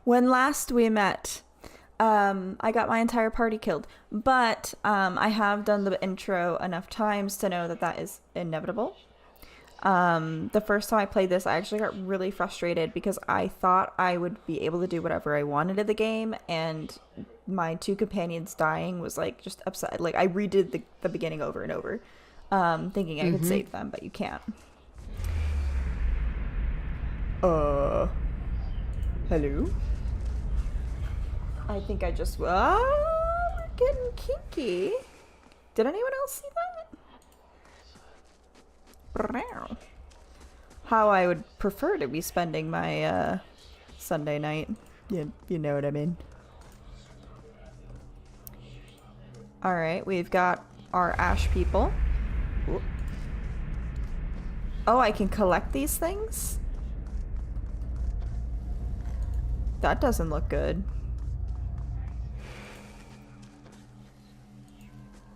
When last we met, I got my entire party killed, but I have done the intro enough times to know that that is inevitable. The first time I played this, I actually got really frustrated because I thought I would be able to do whatever I wanted in the game, and my two companions dying was like just upset. Like I redid the beginning over and over, thinking I could save them, but you can't. Hello? I think I just, we're getting kinky. Did anyone else see that? How I would prefer to be spending my Sunday night. You know what I mean. Alright, we've got our ash people. Ooh. Oh, I can collect these things? That doesn't look good.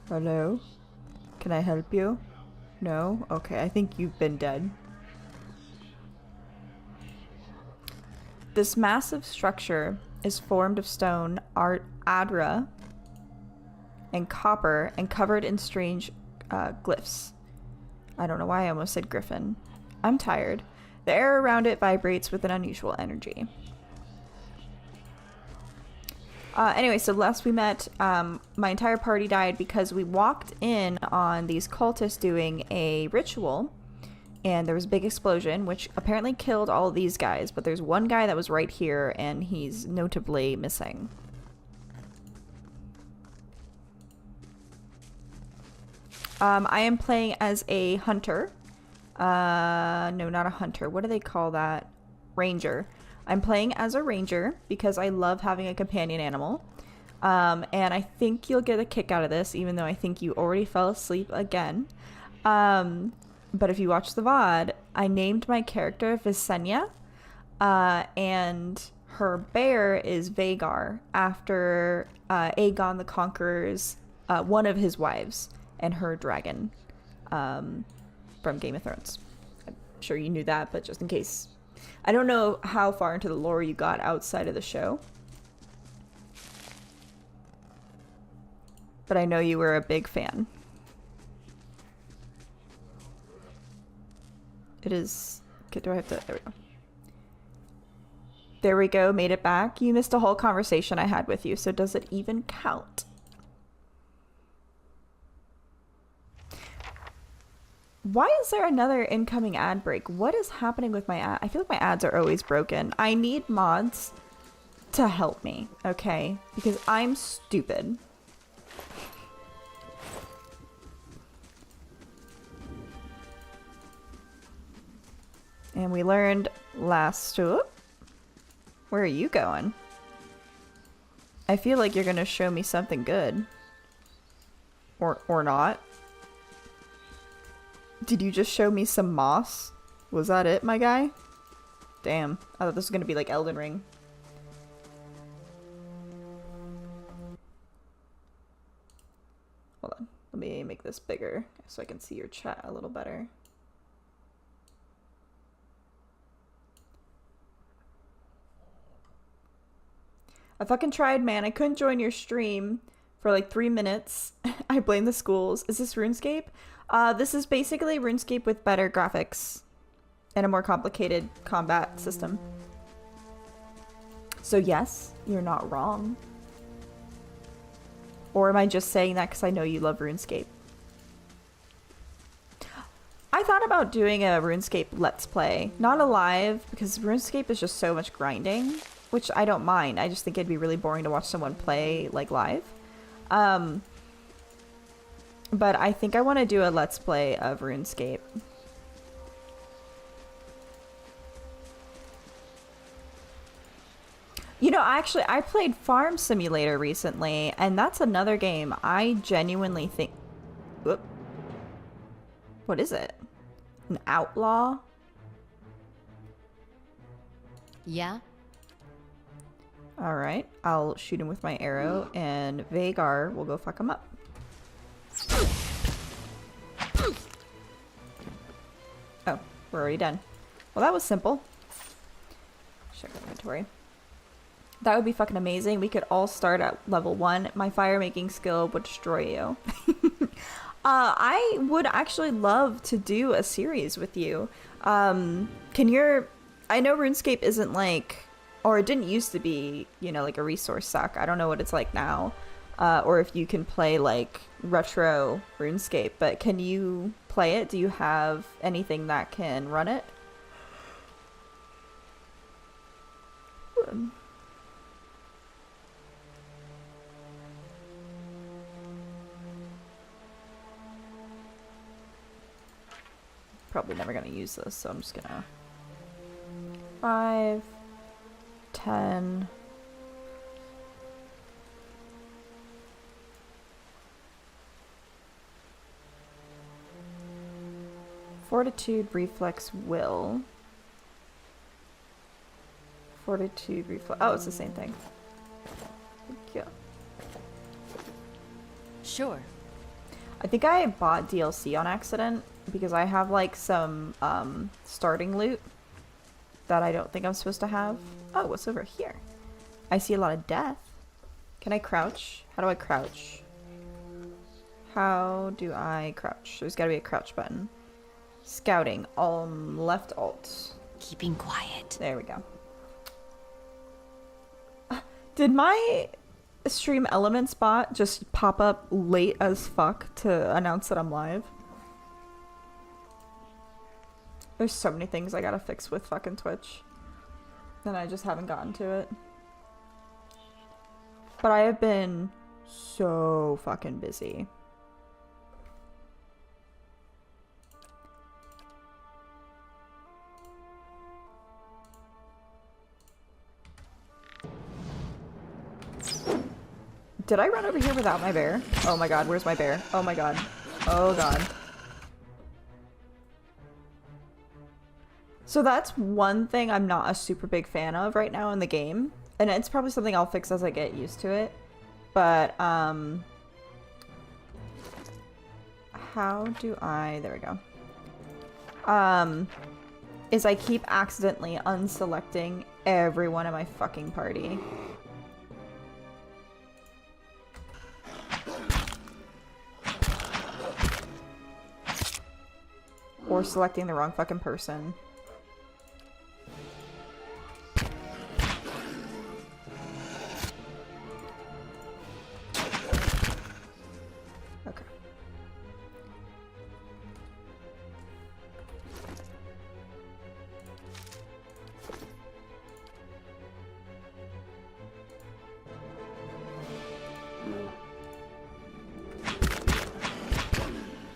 Hello? Can I help you? No? Okay, I think you've been dead. This massive structure is formed of stone, adra, and copper, and covered in strange glyphs. I don't know why I almost said griffin. I'm tired. The air around it vibrates with an unusual energy. Anyway, so last we met, my entire party died because we walked in on these cultists doing a ritual, and there was a big explosion, which apparently killed all of these guys, but there's one guy that was right here, and he's notably missing. I am playing as a hunter. No, not a hunter. What do they call that? Ranger. I'm playing as a ranger because I love having a companion animal. And I think you'll get a kick out of this, even though I think you already fell asleep again. But if you watch the VOD, I named my character Visenya, and her bear is Vagar, after Aegon the Conqueror's, one of his wives, and her dragon from Game of Thrones. I'm sure you knew that, but just in case. I don't know how far into the lore you got outside of the show, but I know you were a big fan. It is... Okay, do I have to... There we go. There we go, made it back. You missed a whole conversation I had with you, so does it even count? Why is there another incoming ad break? What is happening with my ad? I feel like my ads are always broken. I need mods to help me, okay? Because I'm stupid. And we learned last... Where are you going? I feel like you're gonna show me something good. Or not. Did you just show me some moss? Was that it, my guy? Damn. I thought this was gonna be like Elden Ring. Hold on. Let me make this bigger so I can see your chat a little better. I fucking tried, man. I couldn't join your stream for like 3 minutes. I blame the schools. Is this RuneScape? This is basically RuneScape with better graphics and a more complicated combat system. So yes, you're not wrong. Or am I just saying that because I know you love RuneScape? I thought about doing a RuneScape Let's Play. Not a live, because RuneScape is just so much grinding, which I don't mind. I just think it'd be really boring to watch someone play like live. But I think I want to do a Let's Play of RuneScape. You know, actually, I played Farm Simulator recently, and that's another game I genuinely think... Whoop. What is it? An outlaw? Yeah? Alright, I'll shoot him with my arrow, and Vagar will go fuck him up. Oh, we're already done. Well, that was simple. Check the inventory. That would be fucking amazing. We could all start at level 1. My fire making skill would destroy you. I would actually love to do a series with you. I know RuneScape isn't like, or it didn't used to be, you know, like a resource suck. I don't know what it's like now. Or if you can play like retro RuneScape, but can you play it? Do you have anything that can run it? Probably never gonna use this, so I'm just gonna 5, 10. Fortitude, reflex, will. Fortitude, reflex. Oh, it's the same thing. Thank you. Sure. I think I bought DLC on accident because I have like some starting loot that I don't think I'm supposed to have. Oh, what's over here? I see a lot of death. Can I crouch? How do I crouch? How do I crouch? There's gotta be a crouch button. Scouting, left alt. Keeping quiet. There we go. Did my stream elements bot just pop up late as fuck to announce that I'm live? There's so many things I gotta fix with fucking Twitch. And I just haven't gotten to it. But I have been so fucking busy. Did I run over here without my bear? Oh my god, where's my bear? Oh my god. Oh god. So that's one thing I'm not a super big fan of right now in the game. And it's probably something I'll fix as I get used to it. But, how do I... There we go. Is I keep accidentally unselecting everyone in my fucking party. Or selecting the wrong fucking person. Okay.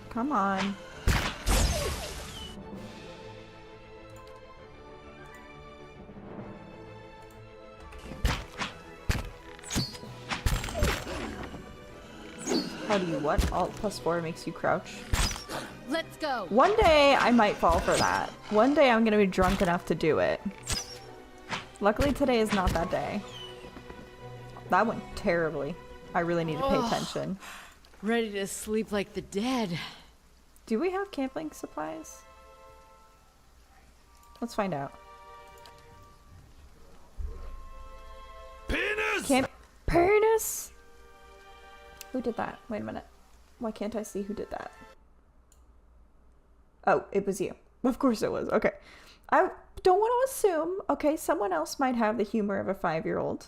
Come on. How do you what? Alt +4 makes you crouch. Let's go. One day I might fall for that. One day I'm gonna be drunk enough to do it. Luckily today is not that day. That went terribly. I really need to pay attention. Ready to sleep like the dead. Do we have camping supplies? Let's find out. Penis! Penis? Who did that? Wait a minute. Why can't I see who did that? Oh, it was you. Of course it was. Okay. I don't want to assume. Okay, someone else might have the humor of a 5-year-old.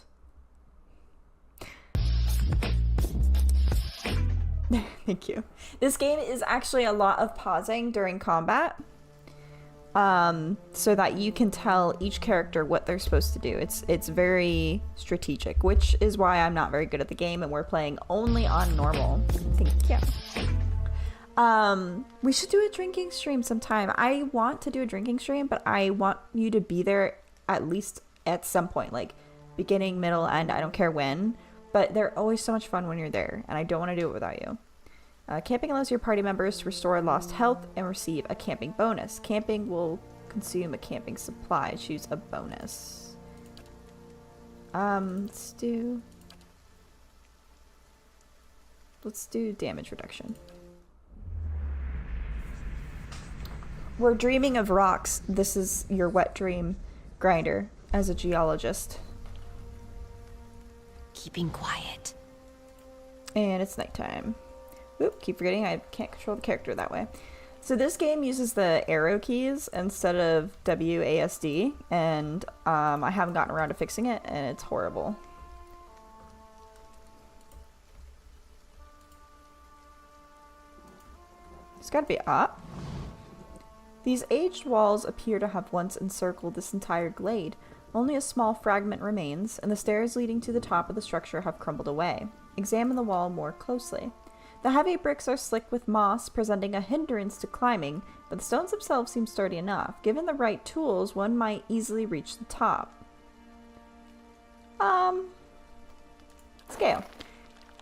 Thank you. This game is actually a lot of pausing during combat. So that you can tell each character what they're supposed to do. It's very strategic, which is why I'm not very good at the game and we're playing only on normal. Thank you. We should do a drinking stream sometime. I want to do a drinking stream, but I want you to be there at least at some point, like beginning, middle, end, I don't care when, but they're always so much fun when you're there, and I don't want to do it without you. Camping allows your party members to restore lost health and receive a camping bonus. Camping will consume a camping supply. Choose a bonus. Let's do damage reduction. We're dreaming of rocks. This is your wet dream grinder as a geologist. Keeping quiet. And it's nighttime. Oop, keep forgetting I can't control the character that way. So this game uses the arrow keys instead of WASD, and I haven't gotten around to fixing it, and it's horrible. It's gotta be up. These aged walls appear to have once encircled this entire glade. Only a small fragment remains, and the stairs leading to the top of the structure have crumbled away. Examine the wall more closely. The heavy bricks are slick with moss, presenting a hindrance to climbing, but the stones themselves seem sturdy enough. Given the right tools, one might easily reach the top. Scale.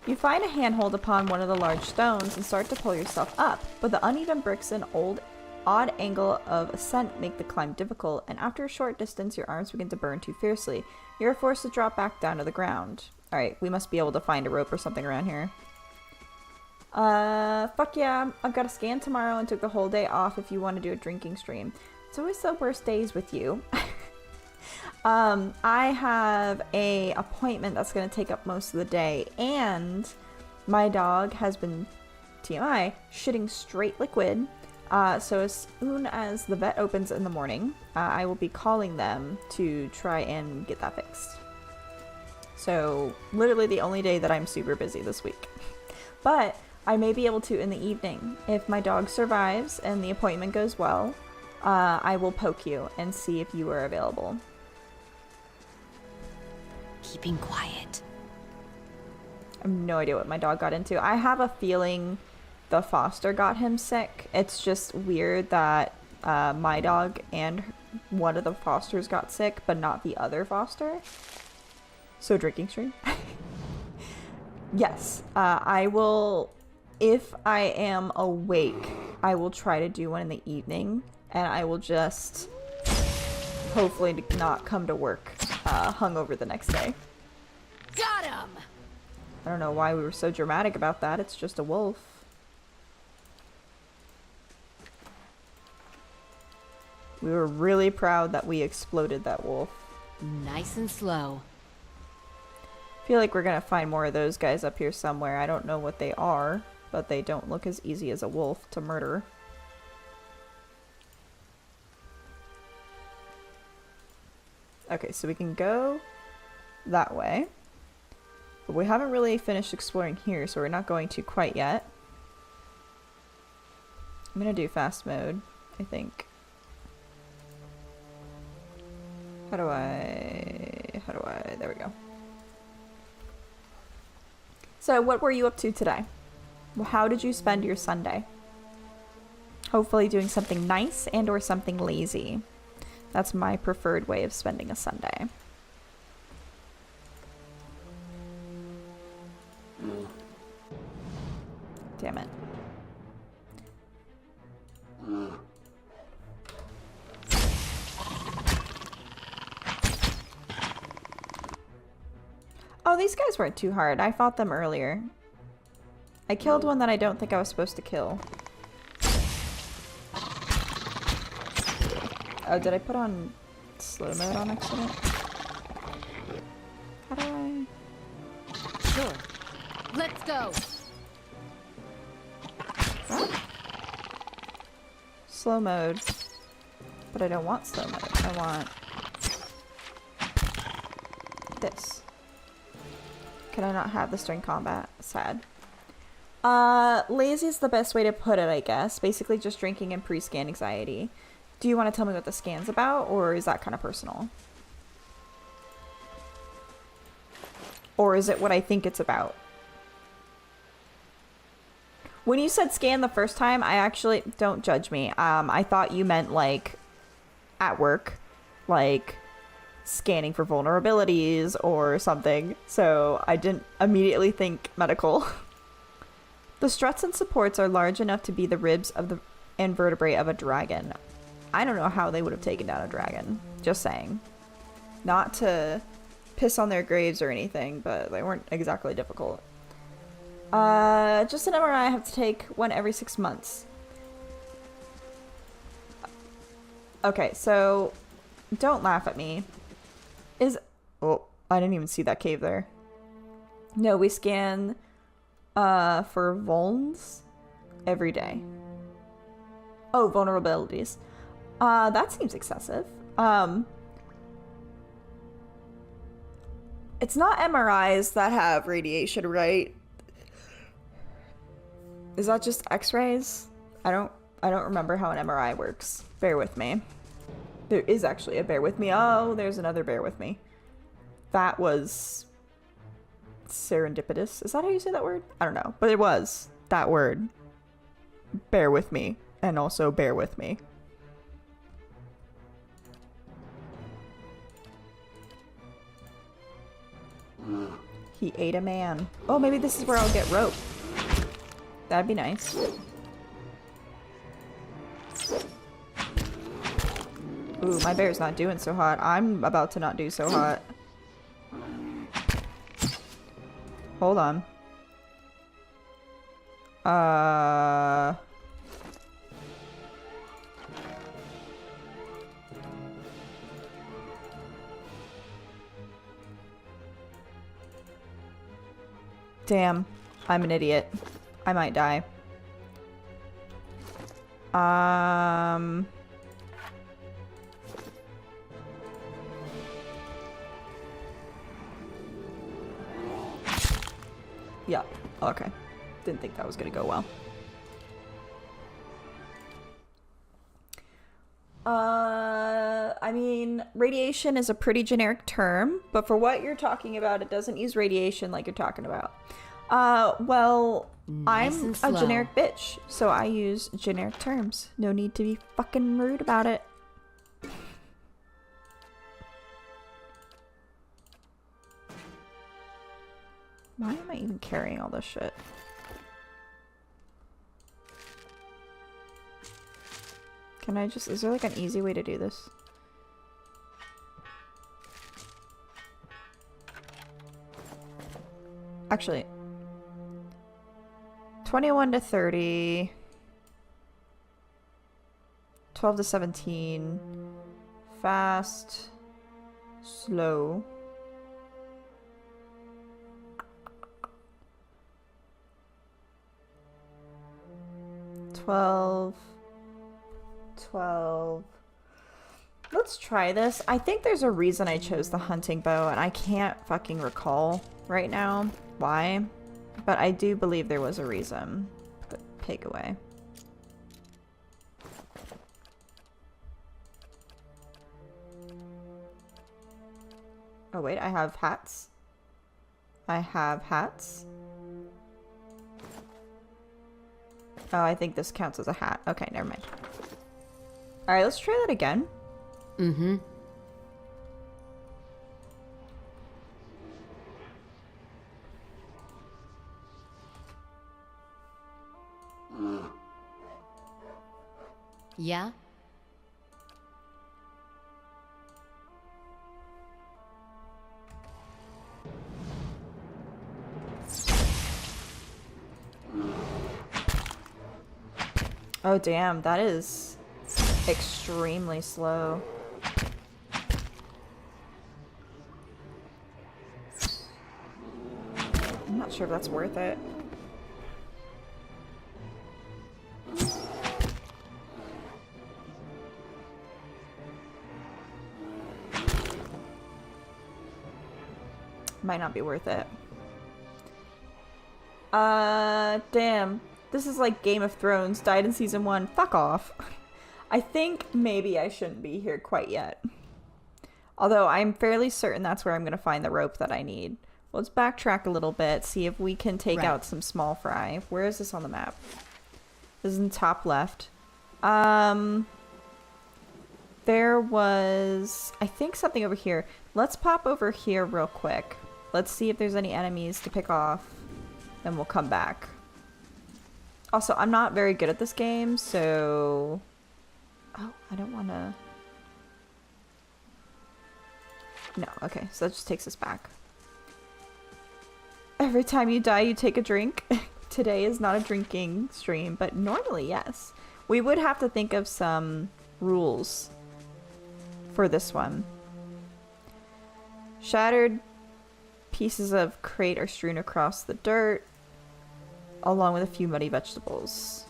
You find a handhold upon one of the large stones and start to pull yourself up, but the uneven bricks and odd angle of ascent make the climb difficult, and after a short distance your arms begin to burn too fiercely. You are forced to drop back down to the ground. Alright, we must be able to find a rope or something around here. Fuck yeah, I've got a scan tomorrow and took the whole day off if you want to do a drinking stream. It's always the worst days with you. I have a appointment that's going to take up most of the day, and my dog has been, TMI, shitting straight liquid. So as soon as the vet opens in the morning, I will be calling them to try and get that fixed. So literally the only day that I'm super busy this week. But I may be able to in the evening. If my dog survives and the appointment goes well, I will poke you and see if you are available. Keeping quiet. I have no idea what my dog got into. I have a feeling the foster got him sick. It's just weird that my dog and one of the fosters got sick, but not the other foster. So drinking stream? Yes, I will, if I am awake, I will try to do one in the evening, and I will just hopefully not come to work hungover the next day. Got him! I don't know why we were so dramatic about that. It's just a wolf. We were really proud that we exploded that wolf. Nice and slow. I feel like we're gonna find more of those guys up here somewhere. I don't know what they are, but they don't look as easy as a wolf to murder. Okay, so we can go that way. But we haven't really finished exploring here, so we're not going to quite yet. I'm gonna do fast mode, I think. How do I, there we go. So what were you up to today? How did you spend your Sunday? Hopefully doing something nice and or something lazy. That's my preferred way of spending a Sunday. Damn it. Oh, these guys weren't too hard. I fought them earlier. I killed one that I don't think I was supposed to kill. Oh, did I put on slow mode on accident? How do I... Sure. Let's go. What? Slow mode. But I don't want slow mode. I want... this. Can I not have this during combat? Sad. Lazy is the best way to put it, I guess. Basically just drinking and pre-scan anxiety. Do you want to tell me what the scan's about, or is that kind of personal? Or is it what I think it's about? When you said scan the first time, I actually... Don't judge me. I thought you meant, like, at work. Like, scanning for vulnerabilities or something. So I didn't immediately think medical. The struts and supports are large enough to be the ribs of the and vertebrae of a dragon. I don't know how they would have taken down a dragon. Just saying. Not to piss on their graves or anything, but they weren't exactly difficult. Just an MRI I have to take one every 6 months. Okay, so don't laugh at me. Oh, I didn't even see that cave there. No, we scan for vulns every day. Oh, vulnerabilities. That seems excessive. It's not MRIs that have radiation, right? Is that just X-rays? I don't remember how an MRI works. Bear with me. There is actually a bear with me. Oh, there's another bear with me. That was serendipitous. Is that how you say that word? I don't know. But it was that word. Bear with me. And also bear with me. He ate a man. Oh, maybe this is where I'll get rope. That'd be nice. Ooh, my bear's not doing so hot. I'm about to not do so hot. Hold on. Damn. I'm an idiot. I might die. Yeah. Okay. Didn't think that was gonna go well. I mean, radiation is a pretty generic term, but for what you're talking about, it doesn't use radiation like you're talking about. Well, I'm a generic bitch, so I use generic terms. No need to be fucking rude about it. Why am I even carrying all this shit? Can I just... Is there like an easy way to do this? Actually... 21 to 30... 12 to 17... Fast... Slow... 12... 12... Let's try this. I think there's a reason I chose the hunting bow, and I can't fucking recall right now why. But I do believe there was a reason. Put pig away. Oh wait, I have hats. I have hats. Oh, I think this counts as a hat. Okay, never mind. Alright, let's try that again. Mm-hmm. Yeah? Oh damn, that is extremely slow. I'm not sure if that's worth it. Might not be worth it. Damn. This is like Game of Thrones, died in season 1. Fuck off. I think maybe I shouldn't be here quite yet. Although I'm fairly certain that's where I'm going to find the rope that I need. Let's backtrack a little bit, see if we can take out some small fry. Where is this on the map? This is in the top left. There was, I think, something over here. Let's pop over here real quick. Let's see if there's any enemies to pick off. Then we'll come back. Also, I'm not very good at this game, so... Oh, I don't want to... No, okay, so that just takes us back. Every time you die, you take a drink. Today is not a drinking stream, but normally, yes. We would have to think of some rules for this one. Shattered Pieces of crate are strewn across the dirt, along with a few muddy vegetables.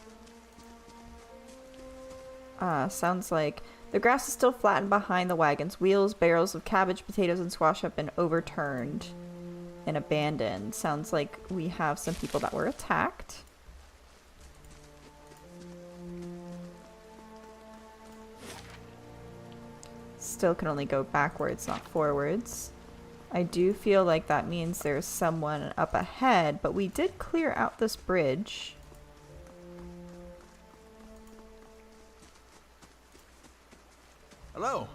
Sounds like the grass is still flattened behind the wagons. Wheels, barrels of cabbage, potatoes, and squash have been overturned and abandoned. Sounds like we have some people that were attacked. Still can only go backwards, not forwards. I do feel like that means there's someone up ahead, but we did clear out this bridge. Hello.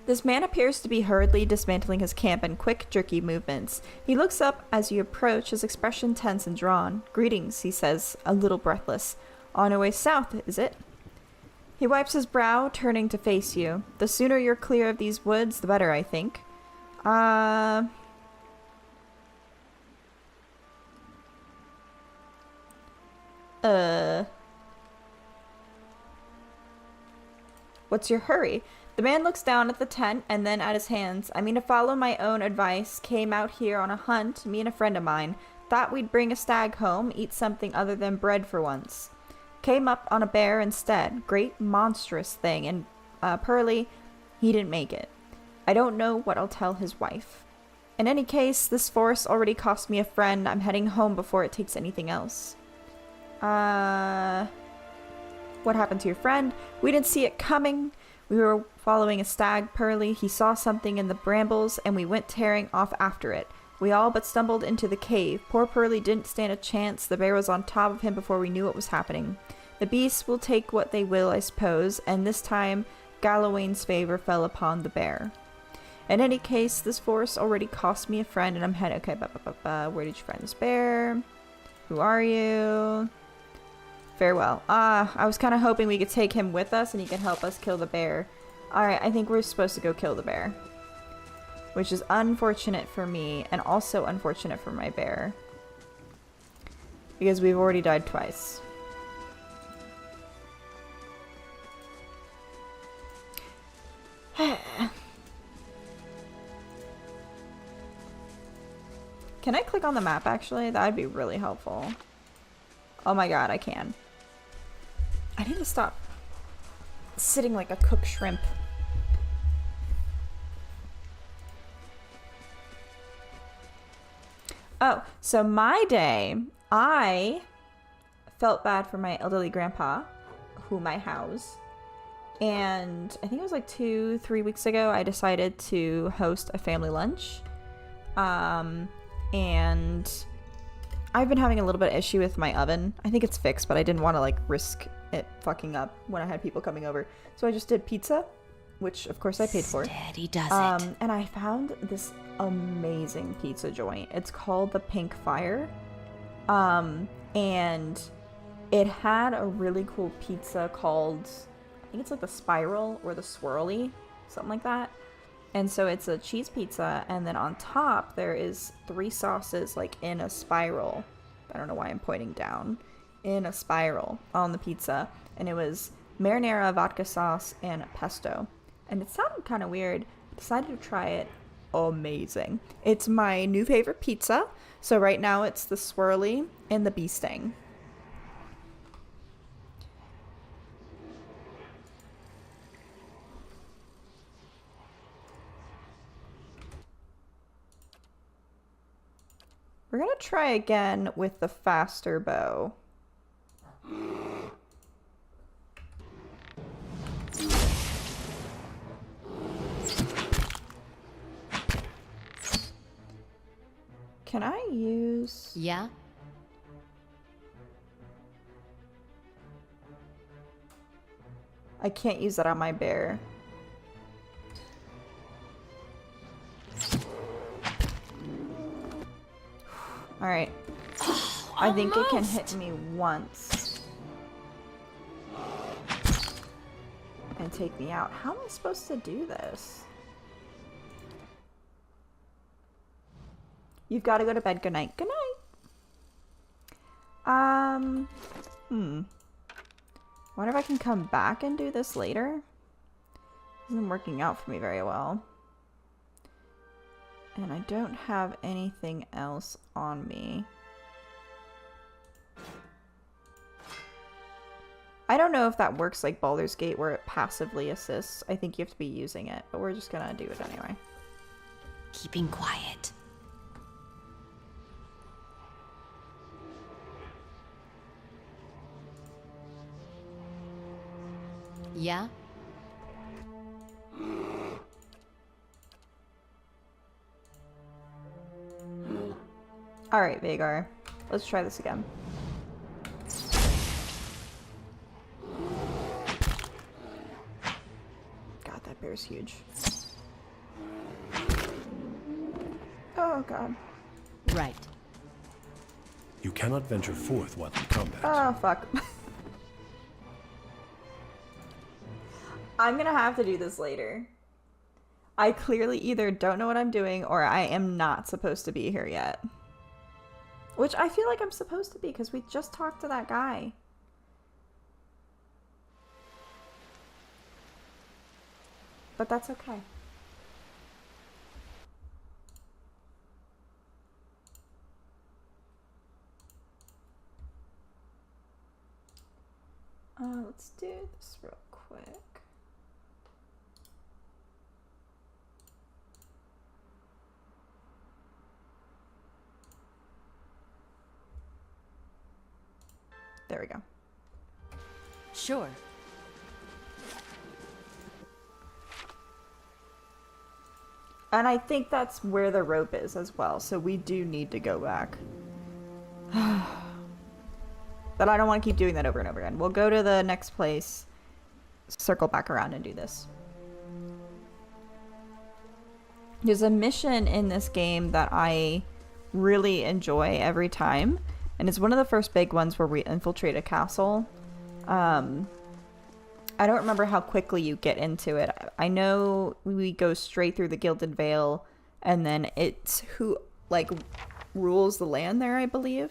This man appears to be hurriedly dismantling his camp in quick, jerky movements. He looks up as you approach, his expression tense and drawn. "Greetings," he says, a little breathless. "On your way south, is it?" He wipes his brow, turning to face you. "The sooner you're clear of these woods, the better, I think." What's your hurry? The man looks down at the tent and then at his hands. "I mean to follow my own advice. Came out here on a hunt, me and a friend of mine. Thought we'd bring a stag home, eat something other than bread for once. Came up on a bear instead. Great monstrous thing, and Pearly, he didn't make it. I don't know what I'll tell his wife. In any case, this forest already cost me a friend. I'm heading home before it takes anything else." What happened to your friend? "We didn't see it coming. We were following a stag, Pearly. He saw something in the brambles, and we went tearing off after it. We all but stumbled into the cave. Poor Pearly didn't stand a chance. The bear was on top of him before we knew what was happening. The beasts will take what they will, I suppose, and this time Gallowayne's favor fell upon the bear. In any case, this forest already cost me a friend, and I'm heading..." Okay, where did you find this bear? Who are you? Farewell. I was kind of hoping we could take him with us and he could help us kill the bear. Alright, I think we're supposed to go kill the bear. Which is unfortunate for me and also unfortunate for my bear. Because we've already died twice. Can I click on the map actually? That'd be really helpful. Oh my god, I can. I need to stop sitting like a cooked shrimp. Oh, so my day, I felt bad for my elderly grandpa, whom I house. And I think it was like 2-3 weeks ago, I decided to host a family lunch. And I've been having a little bit of issue with my oven. I think it's fixed, but I didn't want to like risk it fucking up when I had people coming over. So I just did pizza, which of course I paid for. Steady does it. And I found this amazing pizza joint. It's called the Pink Fire. And it had a really cool pizza called, I think it's like the Spiral or the Swirly, something like that. And so it's a cheese pizza, and then on top there is 3 sauces like in a spiral. I don't know why I'm pointing down. In a spiral on the pizza. And it was marinara, vodka sauce, and pesto. And it sounded kind of weird. I decided to try it. Amazing. It's my new favorite pizza. So right now it's the swirly and the bee sting. We're gonna try again with the faster bow. Can I use... Yeah? I can't use that on my bear. Alright. I think it can hit me once. And take me out. How am I supposed to do this? You've got to go to bed. Good night. Good night. Wonder if I can come back and do this later? This isn't working out for me very well. And I don't have anything else on me. I don't know if that works like Baldur's Gate where it passively assists. I think you have to be using it, but we're just gonna do it anyway. Keeping quiet. Yeah? Alright, Vagar. Let's try this again. God, that bear's huge. Oh, God. Right. You cannot venture forth while in combat. Oh, fuck. I'm gonna have to do this later. I clearly either don't know what I'm doing or I am not supposed to be here yet. Which I feel like I'm supposed to be because we just talked to that guy. But that's okay. Let's do this real quick. There we go. Sure. And I think that's where the rope is as well, so we do need to go back. But I don't want to keep doing that over and over again. We'll go to the next place, circle back around and do this. There's a mission in this game that I really enjoy every time, and it's one of the first big ones where we infiltrate a castle. I don't remember how quickly you get into it. I know we go straight through the Gilded Vale, and then it's who, like, rules the land there, I believe.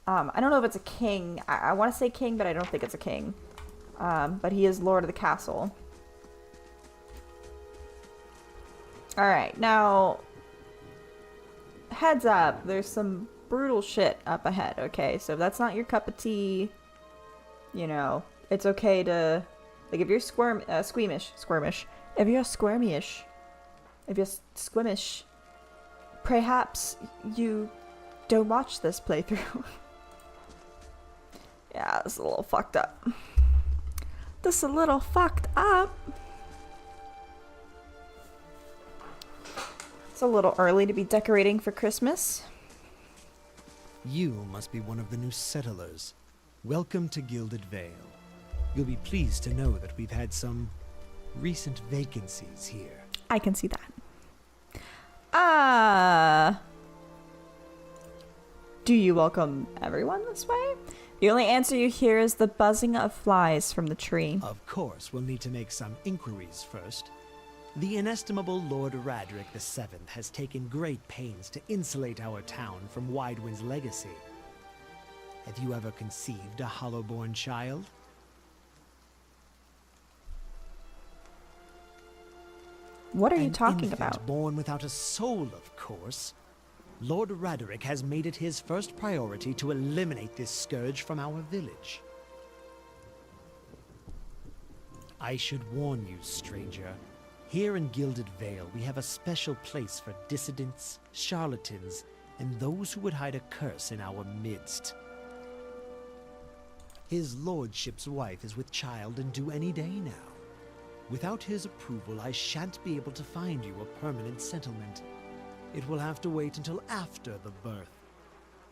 I don't know if it's a king. I want to say king, but I don't think it's a king. But he is Lord of the Castle. Alright, now, heads up, there's some brutal shit up ahead, okay? So if that's not your cup of tea, you know, it's okay to, like, if you're squeamish, if you're squeamish, perhaps you don't watch this playthrough. Yeah, this is a little fucked up. This is a little fucked up. It's a little early to be decorating for Christmas. You must be one of the new settlers. Welcome to Gilded Vale. You'll be pleased to know that we've had some recent vacancies here. I can see that. Do you welcome everyone this way? The only answer you hear is the buzzing of flies from the tree. Of course, we'll need to make some inquiries first. The inestimable Lord Radric VII has taken great pains to insulate our town from Widewind's legacy. Have you ever conceived a hollow-born child? What are you An talking infant about? born without a soul, of course. Lord Radric has made it his first priority to eliminate this scourge from our village. I should warn you, stranger. Here in Gilded Vale, we have a special place for dissidents, charlatans, and those who would hide a curse in our midst. His lordship's wife is with child and due any day now. Without his approval, I shan't be able to find you a permanent settlement. It will have to wait until after the birth.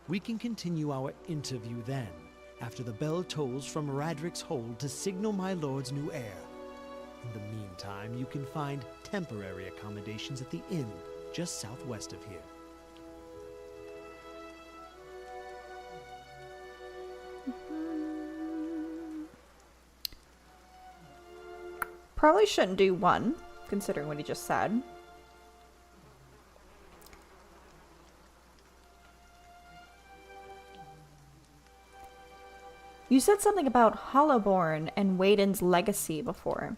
We can continue our interview then, after the bell tolls from Radric's hold to signal my lord's new heir. In the meantime, you can find temporary accommodations at the inn just southwest of here. Probably shouldn't do one, considering what he just said. You said something about Hollowborn and Waden's legacy before.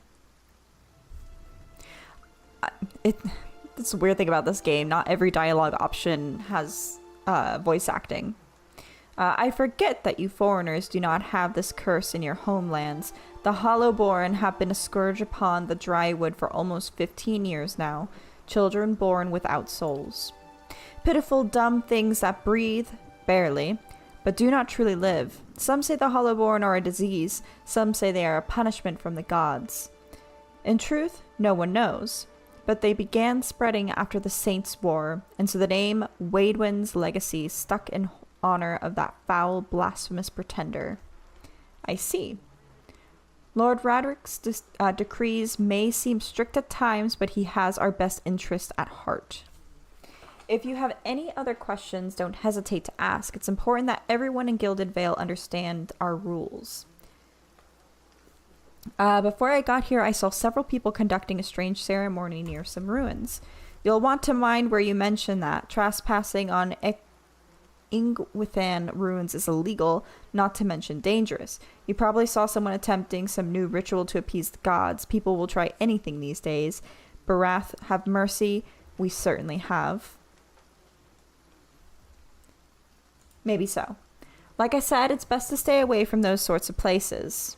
That's the weird thing about this game. Not every dialogue option has voice acting. I forget that you foreigners do not have this curse in your homelands. The Hollowborn have been a scourge upon the Drywood for almost 15 years now. Children born without souls. Pitiful, dumb things that breathe, barely, but do not truly live. Some say the Hollowborn are a disease. Some say they are a punishment from the gods. In truth, no one knows. But they began spreading after the Saints' War, and so the name Waidwen's legacy stuck in honor of that foul, blasphemous pretender. I see. Lord Radric's decrees may seem strict at times, but he has our best interest at heart. If you have any other questions, don't hesitate to ask. It's important that everyone in Gilded Vale understand our rules. Before I got here, I saw several people conducting a strange ceremony near some ruins. You'll want to mind where you mention that. Trespassing on Ingwithan ruins is illegal, not to mention dangerous. You probably saw someone attempting some new ritual to appease the gods. People will try anything these days. Barath, have mercy. We certainly have. Maybe so. Like I said, it's best to stay away from those sorts of places.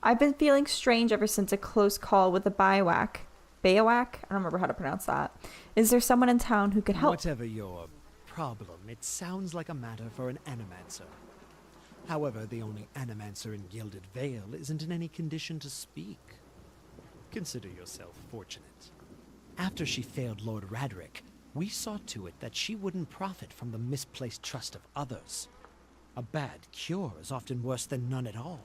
I've been feeling strange ever since a close call with the Baywak. Baywak? I don't remember how to pronounce that. Is there someone in town who could help? Whatever your problem, it sounds like a matter for an animancer. However, the only animancer in Gilded Vale isn't in any condition to speak. Consider yourself fortunate. After she failed Lord Radric, we saw to it that she wouldn't profit from the misplaced trust of others. A bad cure is often worse than none at all.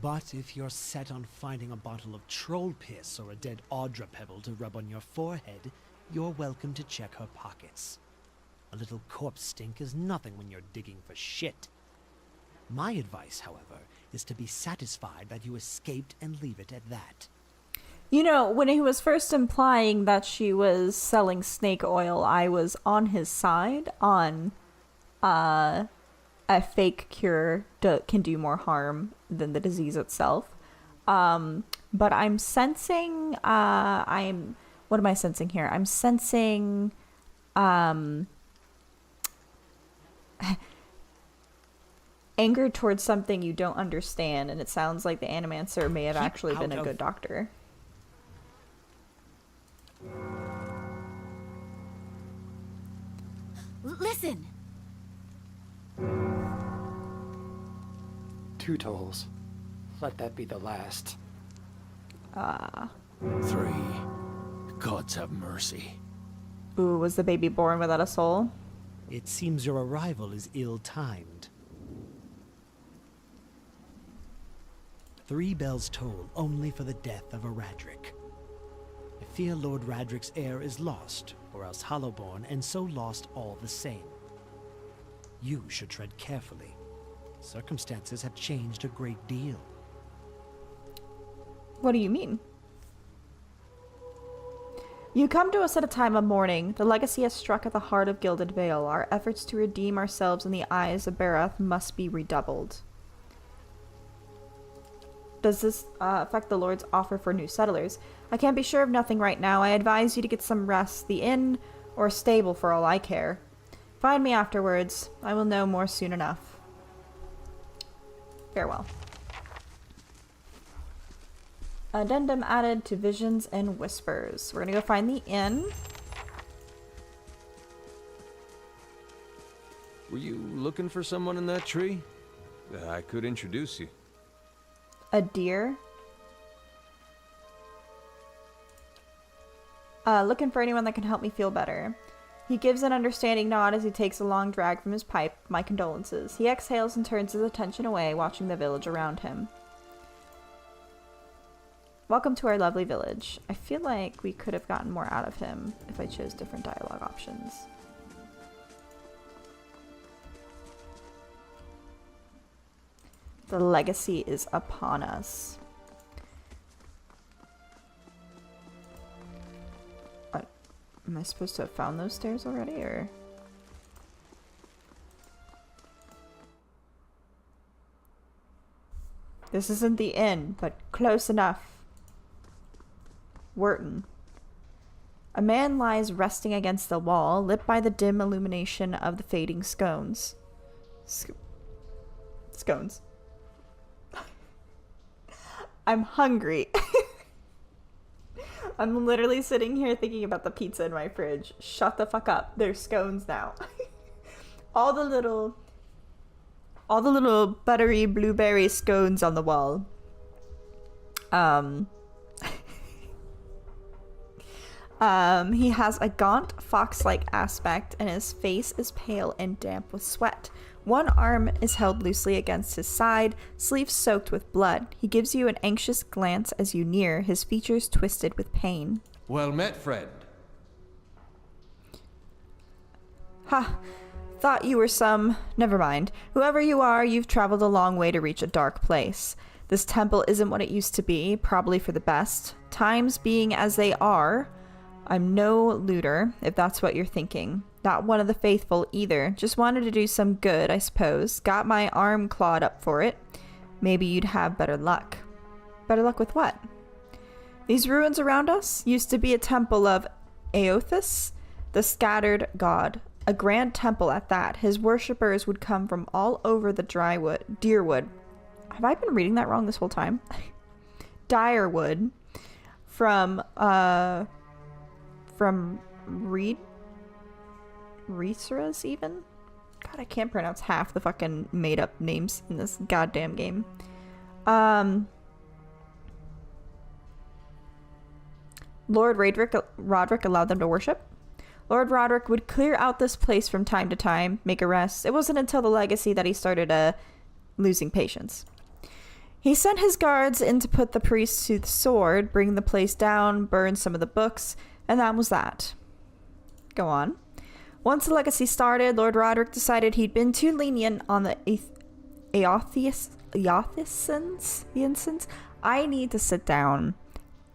But if you're set on finding a bottle of troll piss or a dead Audra pebble to rub on your forehead, you're welcome to check her pockets. A little corpse stink is nothing when you're digging for shit. My advice, however, is to be satisfied that you escaped and leave it at that. You know, when he was first implying that she was selling snake oil, I was on his side on a fake cure can do more harm than the disease itself. But I'm sensing, what am I sensing here? I'm sensing, anger towards something you don't understand, and it sounds like the Animancer may have actually been a good doctor. Listen! 2 tolls. Let that be the last. 3. Gods have mercy. Ooh, was the baby born without a soul? It seems your arrival is ill-timed. 3 bells toll only for the death of a Radric. I fear Lord Radric's heir is lost, or else Hollowborn, and so lost all the same. You should tread carefully. Circumstances have changed a great deal. What do you mean? You come to us at a time of mourning. The legacy has struck at the heart of Gilded Vale. Our efforts to redeem ourselves in the eyes of Barath must be redoubled. Does this affect the Lord's offer for new settlers? I can't be sure of nothing right now. I advise you to get some rest. The inn or a stable for all I care. Find me afterwards. I will know more soon enough. Farewell. Addendum added to Visions and Whispers. We're gonna go find the inn. Were you looking for someone in that tree? I could introduce you. A deer. Looking for anyone that can help me feel better. He gives an understanding nod as he takes a long drag from his pipe. My condolences. He exhales and turns his attention away, watching the village around him. Welcome to our lovely village. I feel like we could have gotten more out of him if I chose different dialogue options. The legacy is upon us. What? Am I supposed to have found those stairs already, or? This isn't the inn, but close enough. Wharton. A man lies resting against the wall, lit by the dim illumination of the fading scones. Scones. I'm hungry. I'm literally sitting here thinking about the pizza in my fridge. Shut the fuck up. There's scones now. all the little buttery blueberry scones on the wall. He has a gaunt, fox-like aspect, and his face is pale and damp with sweat. One arm is held loosely against his side, sleeves soaked with blood. He gives you an anxious glance as you near, his features twisted with pain. Well met, friend. Ha! Thought you were some... Never mind. Whoever you are, you've traveled a long way to reach a dark place. This temple isn't what it used to be, probably for the best. Times being as they are... I'm no looter, if that's what you're thinking. Not one of the faithful either. Just wanted to do some good, I suppose. Got my arm clawed up for it. Maybe you'd have better luck. Better luck with what? These ruins around us used to be a temple of Aothus, the scattered god. A grand temple at that. His worshippers would come from all over the Deerwood. Have I been reading that wrong this whole time? Direwood. From Reeseras even? God, I can't pronounce half the fucking made up names in this goddamn game. Lord Roderick allowed them to worship. Lord Roderick would clear out this place from time to time, make arrests. It wasn't until the legacy that he started losing patience. He sent his guards in to put the priests to the sword, bring the place down, burn some of the books, and that was that. Go on. Once the legacy started, Lord Roderick decided he'd been too lenient on the Aothicians. I need to sit down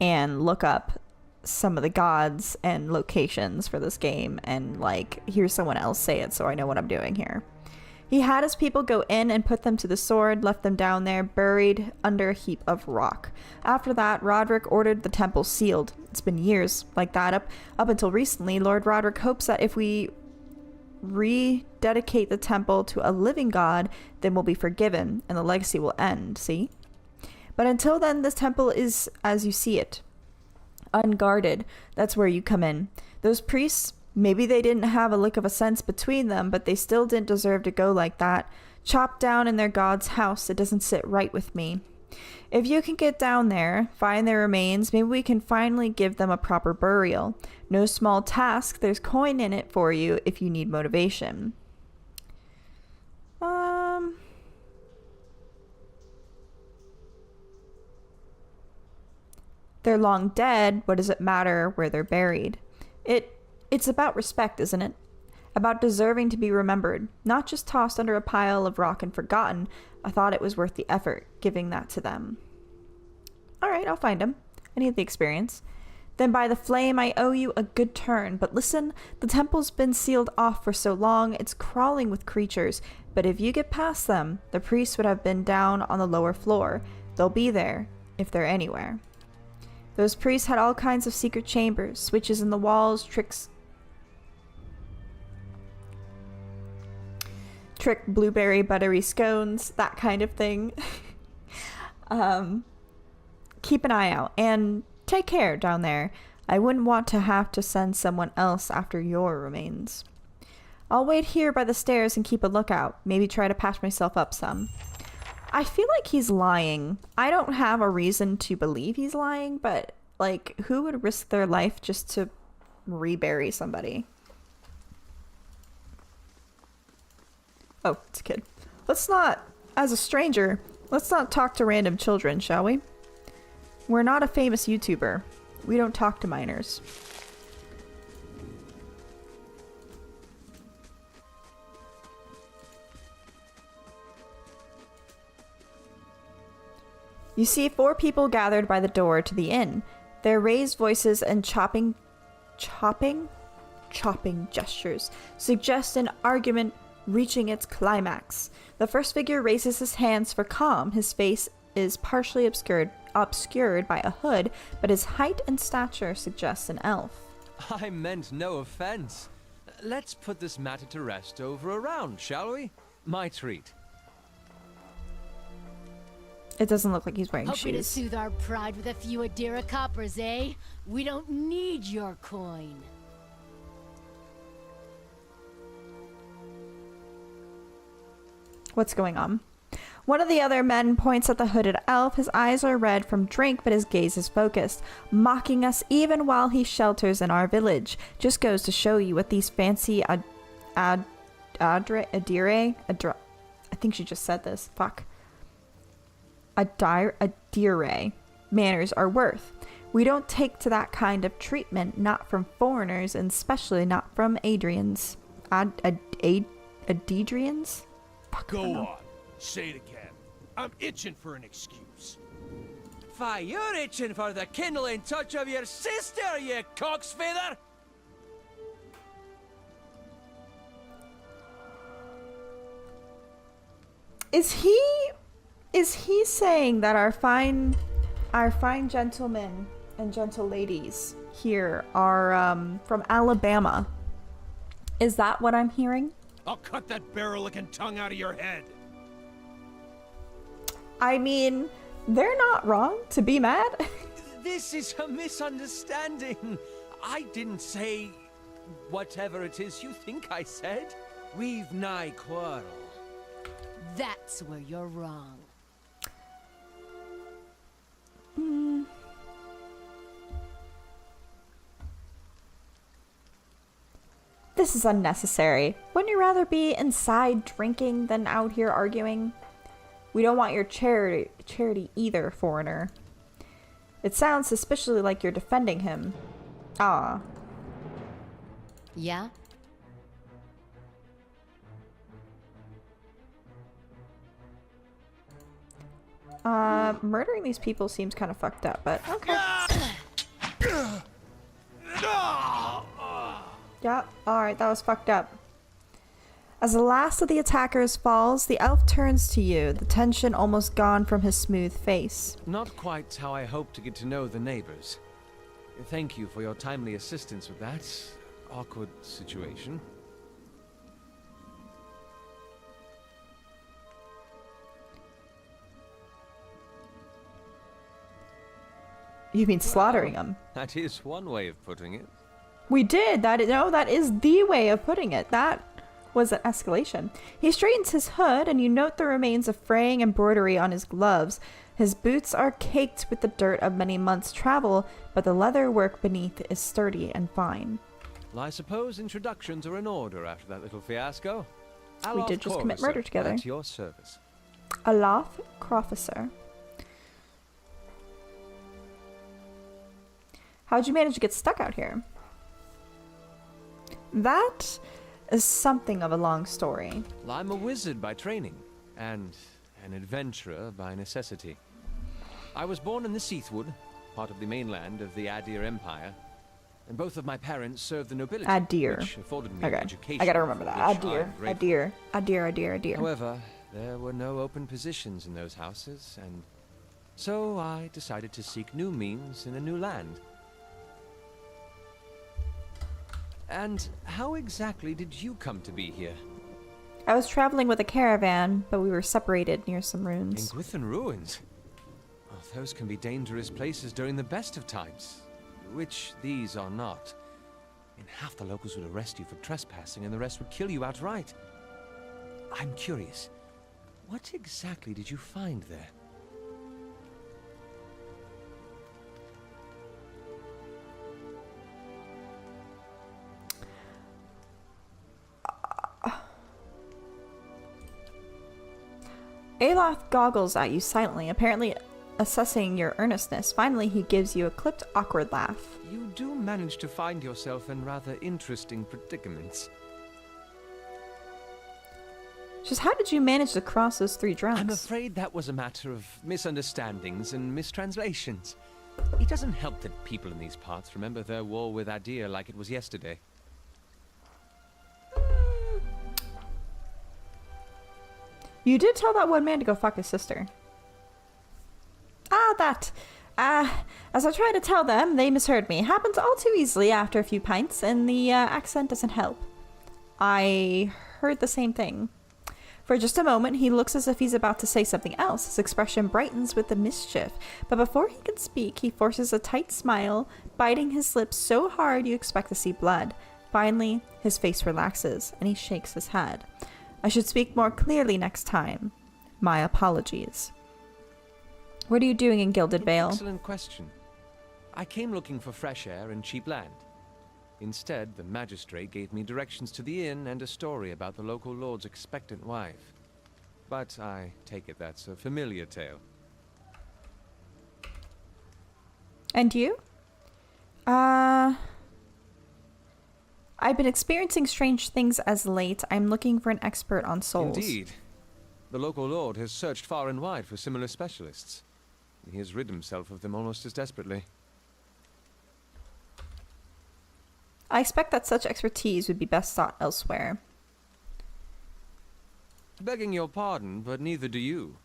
and look up some of the gods and locations for this game and, like, hear someone else say it so I know what I'm doing here. He had his people go in and put them to the sword, left them down there, buried under a heap of rock. After that, Roderick ordered the temple sealed. It's been years like that. Up until recently, Lord Roderick hopes that if we rededicate the temple to a living god, then we'll be forgiven and the legacy will end, see? But until then, this temple is as you see it. Unguarded. That's where you come in. Those priests... Maybe they didn't have a lick of a sense between them, but they still didn't deserve to go like that. Chopped down in their god's house, it doesn't sit right with me. If you can get down there, find their remains, maybe we can finally give them a proper burial. No small task, there's coin in it for you if you need motivation. They're long dead, what does it matter where they're buried? It's about respect, isn't it? About deserving to be remembered, not just tossed under a pile of rock and forgotten. I thought it was worth the effort, giving that to them. Alright, I'll find him. I need the experience. Then by the flame, I owe you a good turn. But listen, the temple's been sealed off for so long, it's crawling with creatures. But if you get past them, the priests would have been down on the lower floor. They'll be there, if they're anywhere. Those priests had all kinds of secret chambers, switches in the walls, trick blueberry buttery scones, that kind of thing. Keep an eye out and take care down there. I wouldn't want to have to send someone else after your remains. I'll wait here by the stairs and keep a lookout. Maybe try to patch myself up some. I feel like he's lying. I don't have a reason to believe he's lying, but, like, who would risk their life just to rebury somebody? Oh, it's a kid. Let's not, as a stranger, let's not talk to random children, shall we? We're not a famous YouTuber. We don't talk to minors. You see 4 people gathered by the door to the inn. Their raised voices and chopping gestures suggest an argument reaching its climax. The first figure raises his hands for calm. His face is partially obscured obscured by a hood, but his height and stature suggests an elf. I meant no offense. Let's put this matter to rest over a round, shall we? My treat. It doesn't look like he's wearing Hoping to shoes. soothe our pride with a few Adira coppers, eh? We don't need your coin. What's going on? One of the other men points at the hooded elf. His eyes are red from drink, but his gaze is focused, mocking us even while he shelters in our village. Just goes to show you what these fancy Adire, I think she just said this. Fuck. Adire manners are worth. We don't take to that kind of treatment, not from foreigners, and especially not from Adrians. Adrians? Fuck, I don't Go know. on. Say it again. I'm itching for an excuse. Fie, you're itching for the kindling touch of your sister, you cocksfeather! Is he saying that our fine gentlemen and gentle ladies here are from Alabama? Is that what I'm hearing? I'll cut that barrel-licking tongue out of your head. I mean, they're not wrong to be mad. This is a misunderstanding. I didn't say whatever it is you think I said. We've nigh quarrel. That's where you're wrong. This is unnecessary. Wouldn't you rather be inside drinking than out here arguing? We don't want your charity either, foreigner. It sounds suspiciously like you're defending him. Ah. Yeah? Murdering these people seems kind of fucked up, but okay. Yeah, alright, that was fucked up. As the last of the attackers falls, the elf turns to you, the tension almost gone from his smooth face. Not quite how I hoped to get to know the neighbors. Thank you for your timely assistance with that awkward situation. You mean slaughtering them? That is one way of putting it. We did. That is the way of putting it. That was an escalation. He straightens his hood, and you note the remains of fraying embroidery on his gloves. His boots are caked with the dirt of many months' travel, but the leather work beneath is sturdy and fine. Well, I suppose introductions are in order after that little fiasco. We did just commit murder together. At your service. Alof Crofficer. How'd you manage to get stuck out here? That is something of a long story. Well, I'm a wizard by training, and an adventurer by necessity. I was born in the Seathwood, part of the mainland of the Adir Empire, and both of my parents served the nobility, Adir. which afforded me an Okay, education. I gotta remember that. for which Adir, I'm grateful. Adir. However, there were no open positions in those houses, and so I decided to seek new means in a new land. And how exactly did you come to be here? I was traveling with a caravan, but we were separated near some In ruins. Gwithan ruins? Oh, those can be dangerous places during the best of times, which these are not. And half the locals would arrest you for trespassing, and the rest would kill you outright. I'm curious, what exactly did you find there? Aloth goggles at you silently, apparently assessing your earnestness. Finally, he gives you a clipped, awkward laugh. You do manage to find yourself in rather interesting predicaments. Just how did you manage to cross those three drunks? I'm afraid that was a matter of misunderstandings and mistranslations. It doesn't help that people in these parts remember their war with Adir like it was yesterday. You did tell that one man to go fuck his sister. about that. As I tried to tell them, they misheard me. Happens all too easily after a few pints, and the accent doesn't help. I heard the same thing. For just a moment, he looks as if he's about to say something else. His expression brightens with the mischief, but before he can speak, he forces a tight smile, biting his lips so hard you expect to see blood. Finally, his face relaxes, and he shakes his head. I should speak more clearly next time. My apologies. What are you doing in Gilded Vale? Excellent question. I came looking for fresh air and cheap land. Instead, the magistrate gave me directions to the inn and a story about the local lord's expectant wife. But I take it that's a familiar tale. And you? I've been experiencing strange things as late. I'm looking for an expert on souls. Indeed. The local lord has searched far and wide for similar specialists. He has rid himself of them almost as desperately. I expect that such expertise would be best sought elsewhere. Begging your pardon, but neither do you.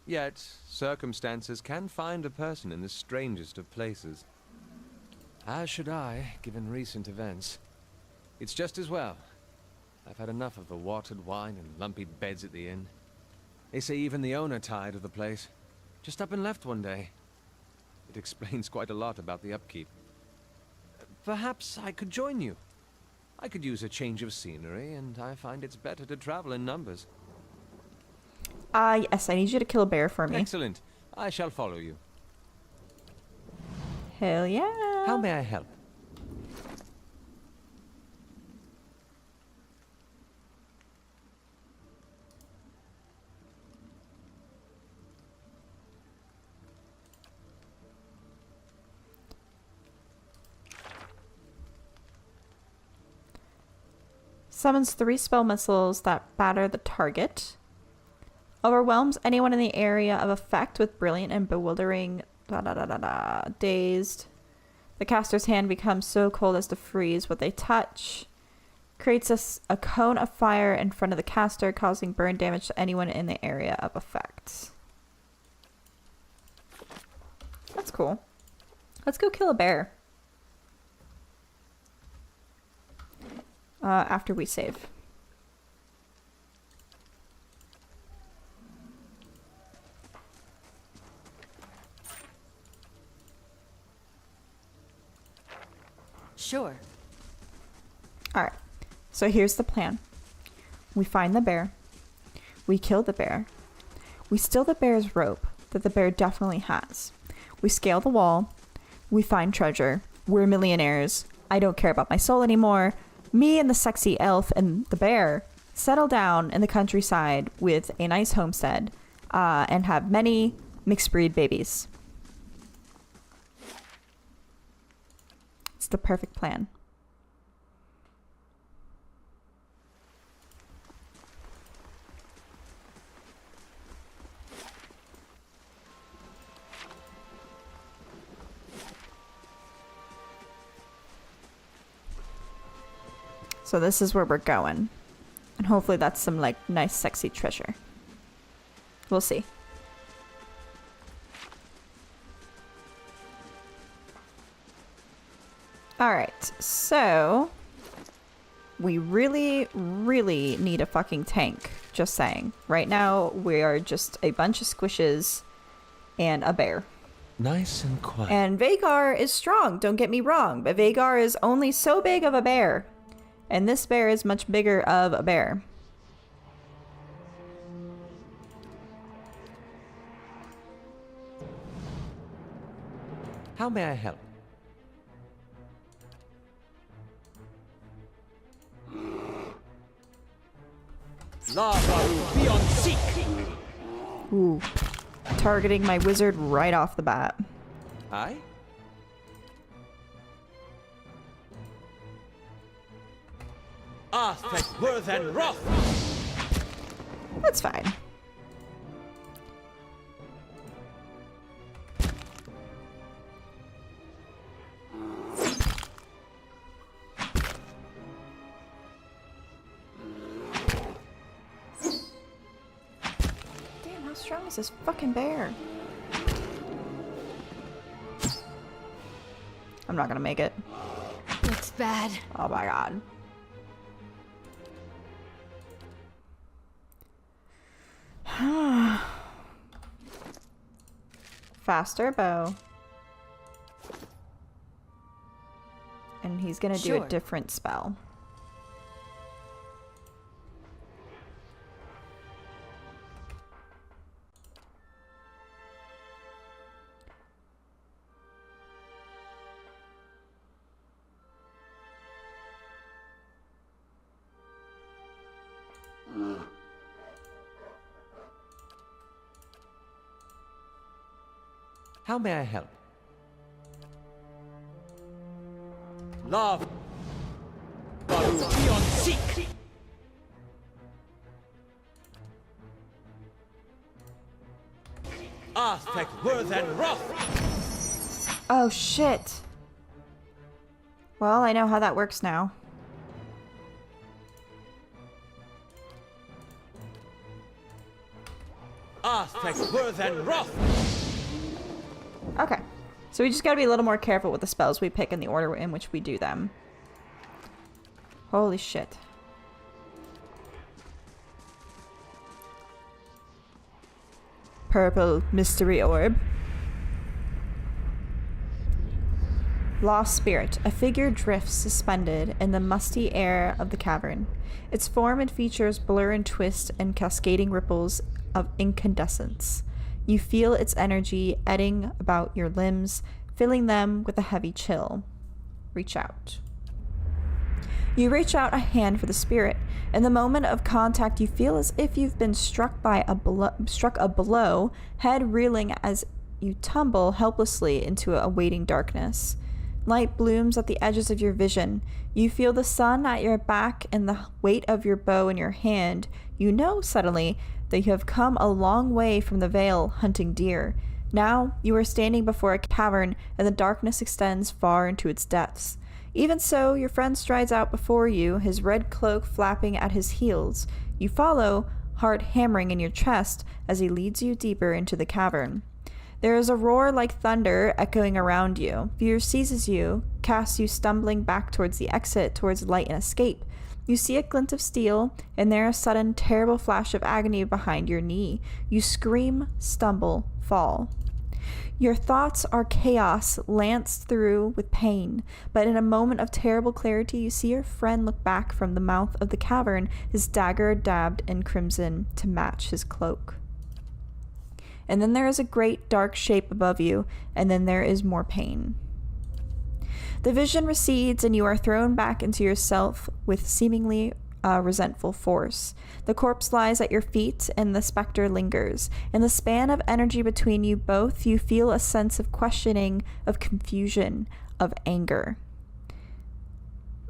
Yet, circumstances can find a person in the strangest of places. As should I, given recent events. It's just as well. I've had enough of the watered wine and lumpy beds at the inn. They say even the owner tired of the place. Just up and left one day. It explains quite a lot about the upkeep. Perhaps I could join you. I could use a change of scenery, and I find it's better to travel in numbers. Yes, I need you to kill a bear for me. Excellent. I shall follow you. Hell yeah. How may I help? Summons 3 spell missiles that batter the target. Overwhelms anyone in the area of effect with brilliant and bewildering... Dazed. The caster's hand becomes so cold as to freeze what they touch. Creates a cone of fire in front of the caster, causing burn damage to anyone in the area of effect. That's cool. Let's go kill a bear. After we save. Sure. Alright, so here's the plan. We find the bear. We kill the bear. We steal the bear's rope that the bear definitely has. We scale the wall. We find treasure. We're millionaires. I don't care about my soul anymore. Me and the sexy elf and the bear settle down in the countryside with a nice homestead and have many mixed breed babies. It's the perfect plan. So this is where we're going. And hopefully that's some like nice sexy treasure. We'll see. Alright, so we really, really need a fucking tank. Just saying. Right now we are just a bunch of squishes and a bear. Nice and quiet. And Vagar is strong, don't get me wrong, but Vagar is only so big of a bear. And this bear is much bigger of a bear. How may I help? Lava beyond seek. Ooh. Targeting my wizard right off the bat. Aye? Arthek worth and wrath. That's fine. Damn, how strong is this fucking bear? I'm not gonna make it. Looks bad. Oh my god. Faster bow. And he's gonna do a Sure. different spell. How may I help? Love. Beyond seek. Aztec worth and wrath. Oh shit. Well, I know how that works now. Aztec worth and wrath. Okay. So we just gotta be a little more careful with the spells we pick in the order in which we do them. Holy shit. Purple mystery orb. Lost spirit. A figure drifts suspended in the musty air of the cavern. Its form and features blur and twist in cascading ripples of incandescence. You feel its energy eddying about your limbs, filling them with a heavy chill. Reach out. You reach out a hand for the spirit. In the moment of contact, you feel as if you've been struck a blow, head reeling as you tumble helplessly into a waiting darkness. Light blooms at the edges of your vision. You feel the sun at your back and the weight of your bow in your hand. You know suddenly that you have come a long way from the vale hunting deer. Now you are standing before a cavern and the darkness extends far into its depths. Even so, your friend strides out before you, his red cloak flapping at his heels. You follow, heart hammering in your chest, as he leads you deeper into the cavern. There is a roar like thunder echoing around you. Fear seizes you, casts you stumbling back towards the exit, towards light and escape. You see a glint of steel, and there a sudden, terrible flash of agony behind your knee. You scream, stumble, fall. Your thoughts are chaos, lanced through with pain, but in a moment of terrible clarity, you see your friend look back from the mouth of the cavern, his dagger dabbed in crimson to match his cloak. And then there is a great dark shape above you, and then there is more pain. The vision recedes, and you are thrown back into yourself with seemingly resentful force. The corpse lies at your feet, and the specter lingers. In the span of energy between you both, you feel a sense of questioning, of confusion, of anger.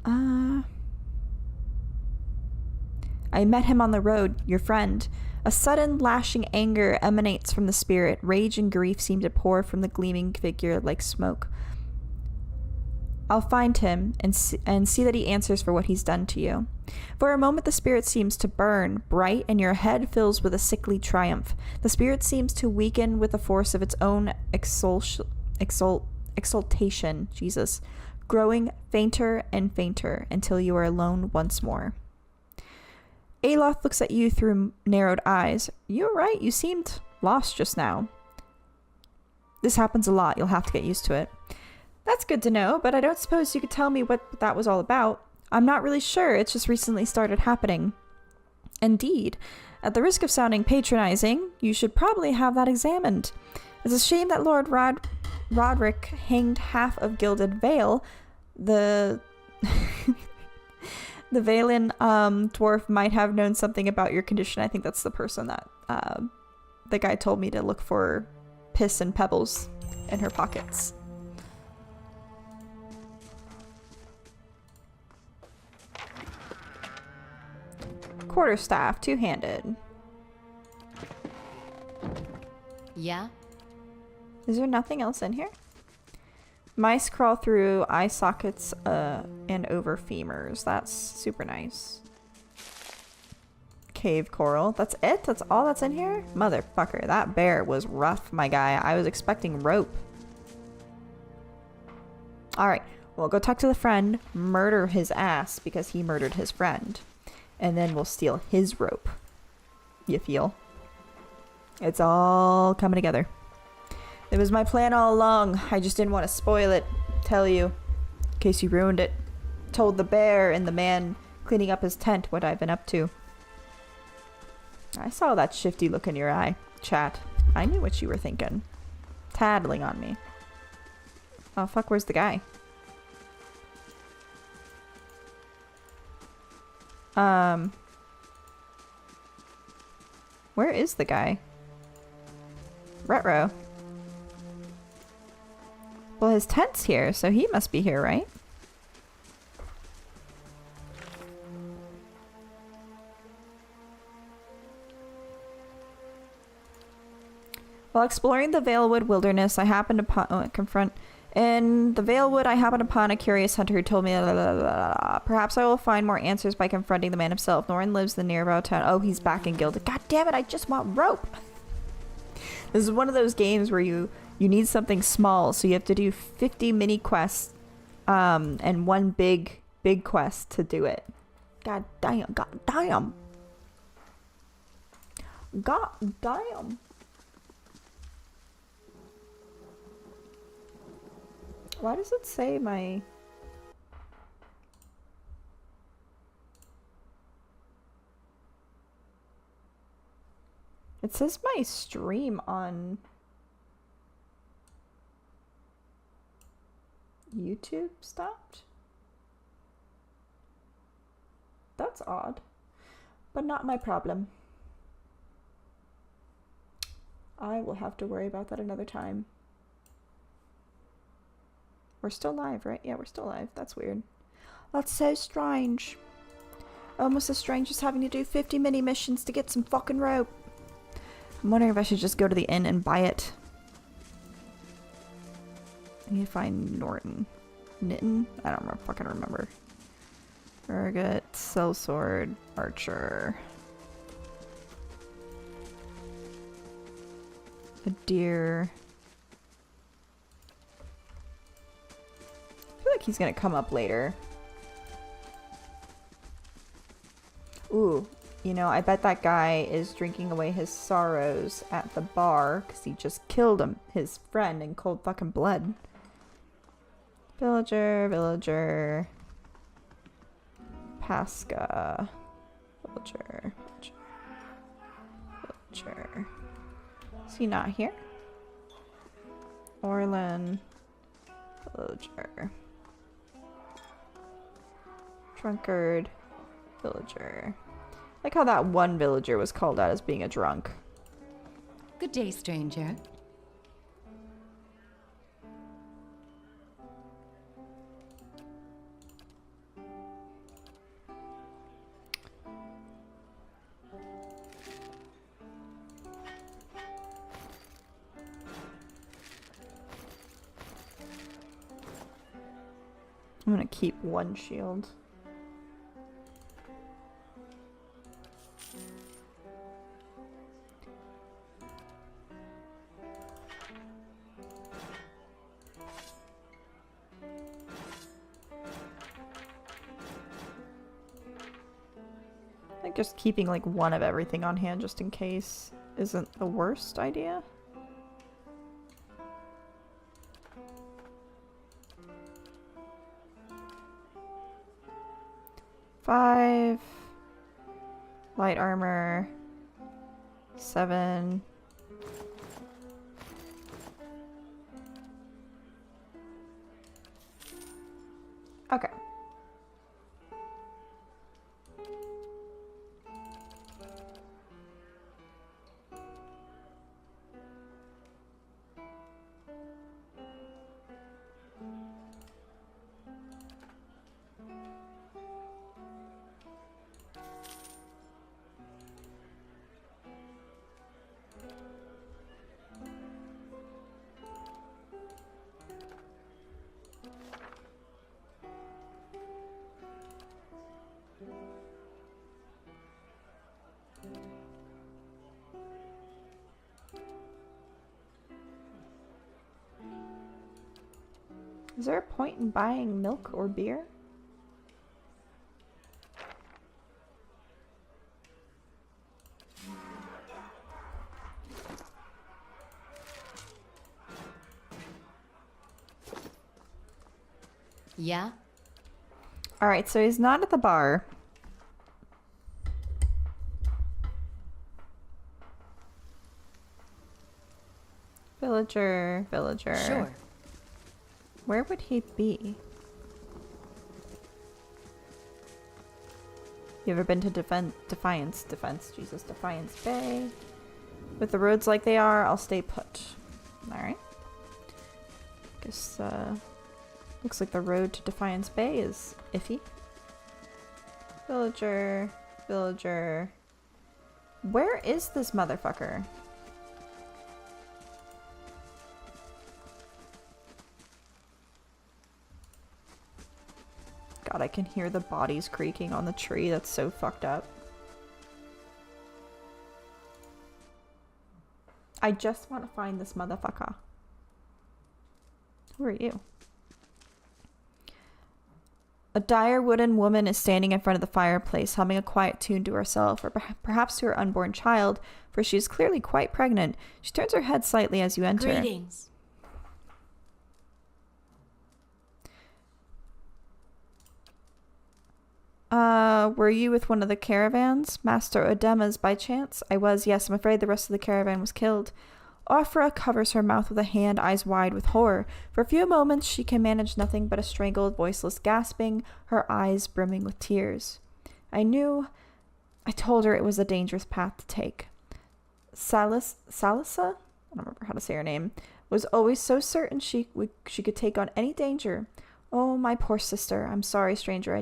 I met him on the road, your friend. A sudden lashing anger emanates from the spirit. Rage and grief seem to pour from the gleaming figure like smoke. I'll find him and see that he answers for what he's done to you. For a moment, the spirit seems to burn bright, and your head fills with a sickly triumph. The spirit seems to weaken with the force of its own exultation, Jesus, growing fainter and fainter until you are alone once more. Aloth looks at you through narrowed eyes. You're right, you seemed lost just now. This happens a lot, you'll have to get used to it. That's good to know, but I don't suppose you could tell me what that was all about. I'm not really sure, it's just recently started happening. Indeed. At the risk of sounding patronizing, you should probably have that examined. It's a shame that Lord Roderick hanged half of Gilded Vale. The Valen dwarf might have known something about your condition. I think that's the person that the guy told me to look for piss and pebbles in her pockets. Quarterstaff, two-handed. Yeah? Is there nothing else in here? Mice crawl through eye sockets and over femurs. That's super nice. Cave coral. That's it? That's all that's in here? Motherfucker, that bear was rough, my guy. I was expecting rope. Alright, we'll go talk to the friend, murder his ass because he murdered his friend. And then we'll steal his rope. You feel? It's all coming together. It was my plan all along. I just didn't want to spoil it. Tell you. In case you ruined it. Told the bear and the man cleaning up his tent what I've been up to. I saw that shifty look in your eye, chat. I knew what you were thinking. Tattling on me. Oh fuck, where's the guy? Where is the guy? Retro. Well, his tent's here, so he must be here, right? While exploring the Valewood wilderness, I happened upon confront in the Valewood. I happened upon a curious hunter who told me, blah, blah, blah, blah. Perhaps I will find more answers by confronting the man himself. Norrin lives in the nearby town. Oh, he's back in Gilded. God damn it! I just want rope. This is one of those games where you need something small, so you have to do 50 mini quests, and one big quest to do it. God damn! God damn! God damn! Why does it say my... It says my stream on YouTube stopped? That's odd, but not my problem. I will have to worry about that another time. We're still live, right? Yeah, we're still live. That's weird. That's so strange. Almost as strange as having to do 50 mini missions to get some fucking rope. I'm wondering if I should just go to the inn and buy it. I need to find Norton. Nitten? I don't fucking remember. Urgot, sellsword, archer. A deer. I feel like he's gonna come up later. Ooh, you know, I bet that guy is drinking away his sorrows at the bar because he just killed his friend in cold fucking blood. Villager, villager. Pasca. Villager, villager. Is he not here? Orlin. Villager. Drunkard. Villager. Like how that one villager was called out as being a drunk. Good day, stranger. I'm gonna keep one shield. I think just keeping like one of everything on hand just in case isn't the worst idea. Five. Light armor. 7. Okay. Is there a point in buying milk or beer? Yeah? Alright, so he's not at the bar. Villager, villager. Sure. Where would he be? You ever been to Defiance Bay? With the roads like they are, I'll stay put. Alright. Guess, looks like the road to Defiance Bay is iffy. Villager, villager. Where is this motherfucker? God, I can hear the bodies creaking on the tree. That's so fucked up. I just want to find this motherfucker. Who are you? A dire wooden woman is standing in front of the fireplace, humming a quiet tune to herself, or perhaps to her unborn child, for she is clearly quite pregnant. She turns her head slightly as you enter. Greetings. Were you with one of the caravans? Master Odema's by chance? I was, yes. I'm afraid the rest of the caravan was killed. Ofra covers her mouth with a hand, eyes wide with horror. For a few moments she can manage nothing but a strangled, voiceless gasping, her eyes brimming with tears. I told her it was a dangerous path to take. Salisa? I don't remember how to say her name. Was always so certain she could take on any danger. Oh, my poor sister. I'm sorry, stranger.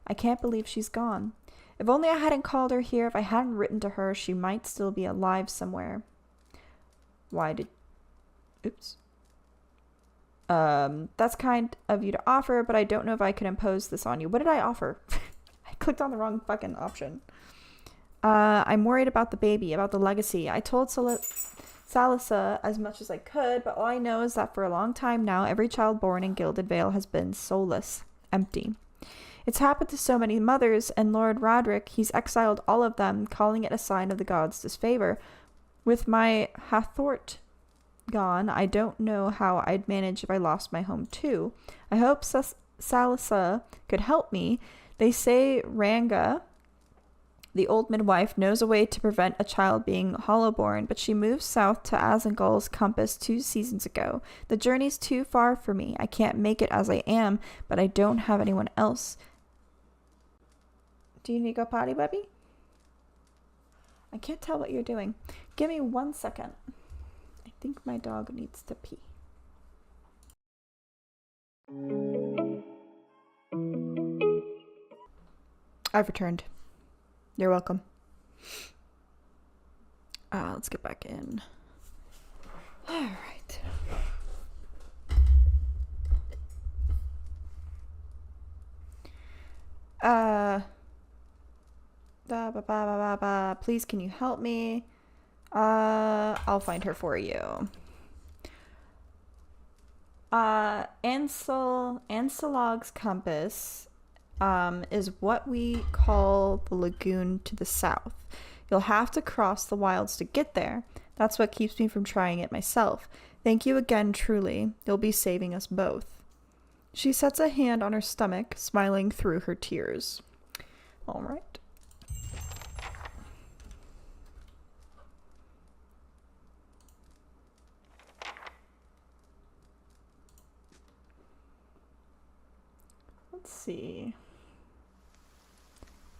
I can't believe she's gone. If only I hadn't called her here, if I hadn't written to her, she might still be alive somewhere. Oops. That's kind of you to offer, but I don't know if I could impose this on you. What did I offer? I clicked on the wrong fucking option. I'm worried about the baby, about the legacy. I told Salisa as much as I could, but all I know is that for a long time now, every child born in Gilded Vale has been soulless, empty. It's happened to so many mothers, and Lord Roderick, he's exiled all of them, calling it a sign of the gods' disfavor. With my Hathort gone, I don't know how I'd manage if I lost my home too. I hope Salisa could help me. They say Ranga, the old midwife, knows a way to prevent a child being hollowborn, but she moved south to Asengul's compass 2 seasons ago. The journey's too far for me. I can't make it as I am, but I don't have anyone else. Do you need to go potty, Bubby? I can't tell what you're doing. Give me 1 second. I think my dog needs to pee. I've returned. You're welcome. Let's get back in. All right. Please, can you help me? I'll find her for you. Anselog's compass is what we call the lagoon to the south. You'll have to cross the wilds to get there. That's what keeps me from trying it myself. Thank you again, truly. You'll be saving us both. She sets a hand on her stomach, smiling through her tears. All right. Let's see.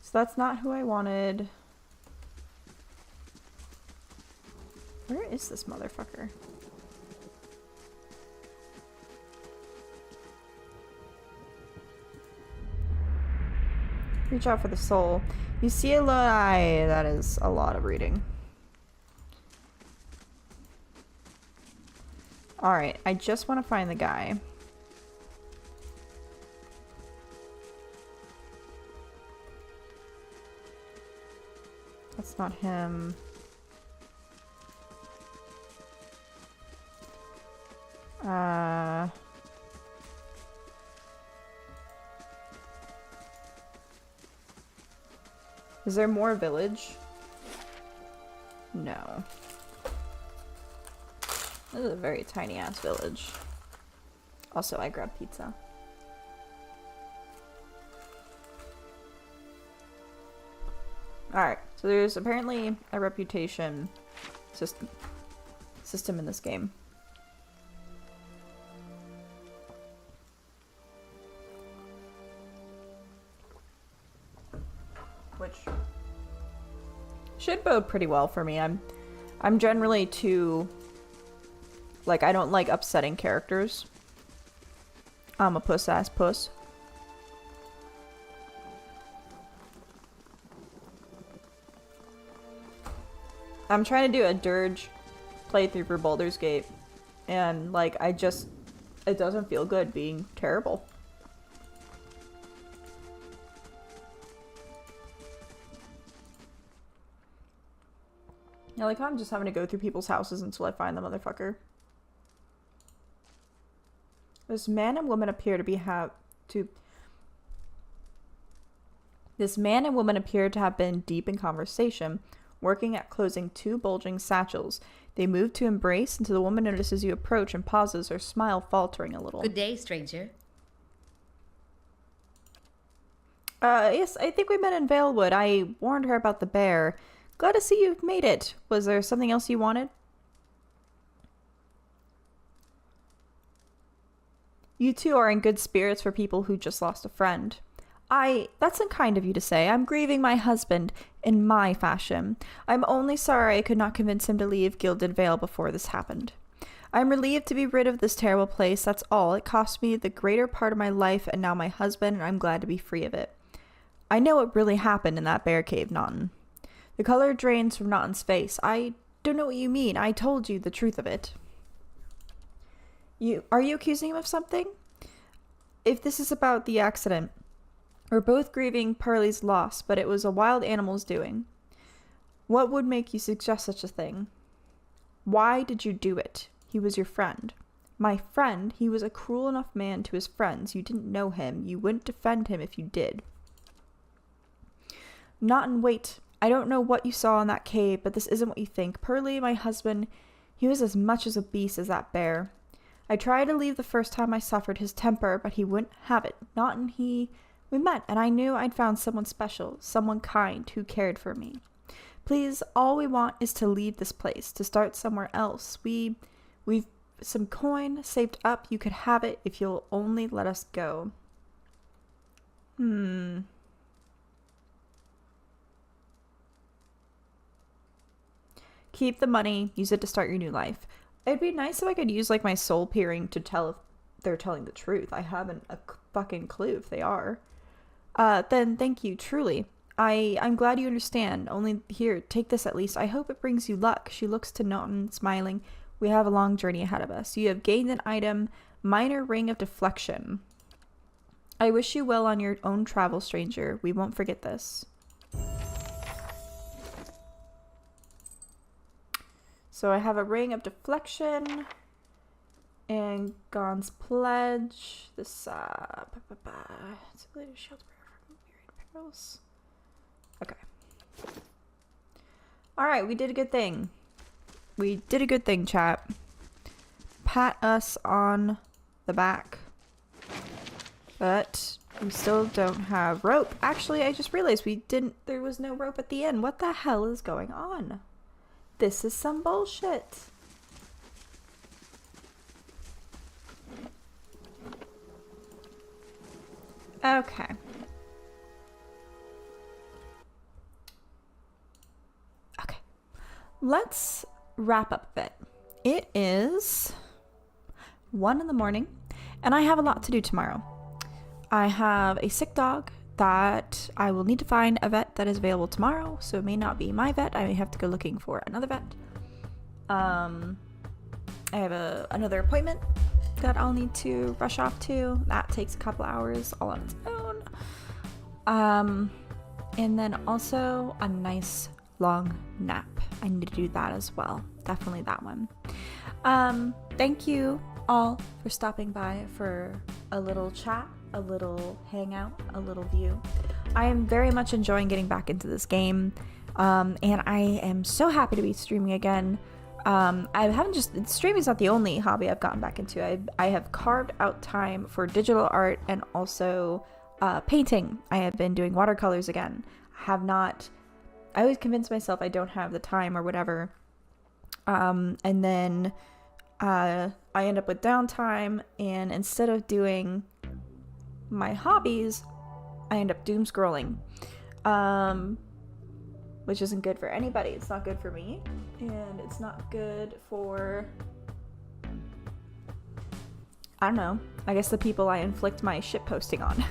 So that's not who I wanted. Where is this motherfucker? Reach out for the soul. You see a lot. That is a lot of reading. Alright, I just want to find the guy. That's not him. Is there more village? No. This is a very tiny ass village. Also, I grabbed pizza. Alright, so there's apparently a reputation system in this game. Which should bode pretty well for me. I'm generally too, like, I don't like upsetting characters. I'm a puss-ass puss. I'm trying to do a dirge playthrough for Baldur's Gate, and, like, it doesn't feel good being terrible. Yeah, like, I'm just having to go through people's houses until I find the motherfucker. This man and woman appear to have been deep in conversation, working at closing two bulging satchels. They move to embrace until the woman notices you approach and pauses, her smile faltering a little. Good day, stranger. Yes, I think we met in Valewood. I warned her about the bear. Glad to see you've made it. Was there something else you wanted? You two are in good spirits for people who just lost a friend. That's unkind of you to say. I'm grieving my husband in my fashion. I'm only sorry I could not convince him to leave Gilded Vale before this happened. I'm relieved to be rid of this terrible place, that's all. It cost me the greater part of my life and now my husband, and I'm glad to be free of it. I know what really happened in that bear cave, Naughton. The color drains from Naughton's face. I don't know what you mean. I told you the truth of it. Are you accusing him of something? If this is about the accident, we're both grieving Pearlie's loss, but it was a wild animal's doing. What would make you suggest such a thing? Why did you do it? He was your friend. My friend? He was a cruel enough man to his friends. You didn't know him. You wouldn't defend him if you did. Naughton, wait. I don't know what you saw in that cave, but this isn't what you think. Pearlie, my husband, he was as much as a beast as that bear. I tried to leave the first time I suffered his temper, but he wouldn't have it. Naughton, we met, and I knew I'd found someone special, someone kind, who cared for me. Please, all we want is to leave this place, to start somewhere else. We've some coin saved up. You could have it if you'll only let us go. Keep the money. Use it to start your new life. It'd be nice if I could use, like, my soul peering to tell if they're telling the truth. I haven't a fucking clue if they are. Then thank you, truly. I'm glad you understand. Only here, take this at least. I hope it brings you luck. She looks to Naughton, smiling. We have a long journey ahead of us. You have gained an item, minor ring of deflection. I wish you well on your own travel, stranger. We won't forget this. So I have a ring of deflection and Gon's pledge. This it's ability to shield from myriad perils. Okay. All right, we did a good thing. We did a good thing, chat. Pat us on the back. But we still don't have rope. Actually, I just realized there was no rope at the end. What the hell is going on? This is some bullshit. Okay. Okay. Let's wrap up a bit. It is 1 in the morning, and I have a lot to do tomorrow. I have a sick dog that I will need to find a vet that is available tomorrow, so it may not be my vet. I may have to go looking for another vet. I have another appointment that I'll need to rush off to. That takes a couple hours all on its own. And then also a nice long nap. I need to do that as well. Definitely that one. Thank you all for stopping by for a little chat, a little hangout, a little view. I am very much enjoying getting back into this game, and I am so happy to be streaming again. I haven't just streaming is not the only hobby I've gotten back into. I have carved out time for digital art and also painting. I have been doing watercolors again. I always convince myself I don't have the time or whatever, and then I end up with downtime, and instead of doing my hobbies, I end up doom scrolling, which isn't good for anybody. It's not good for me, and it's not good for, I don't know, I guess the people I inflict my shit posting on.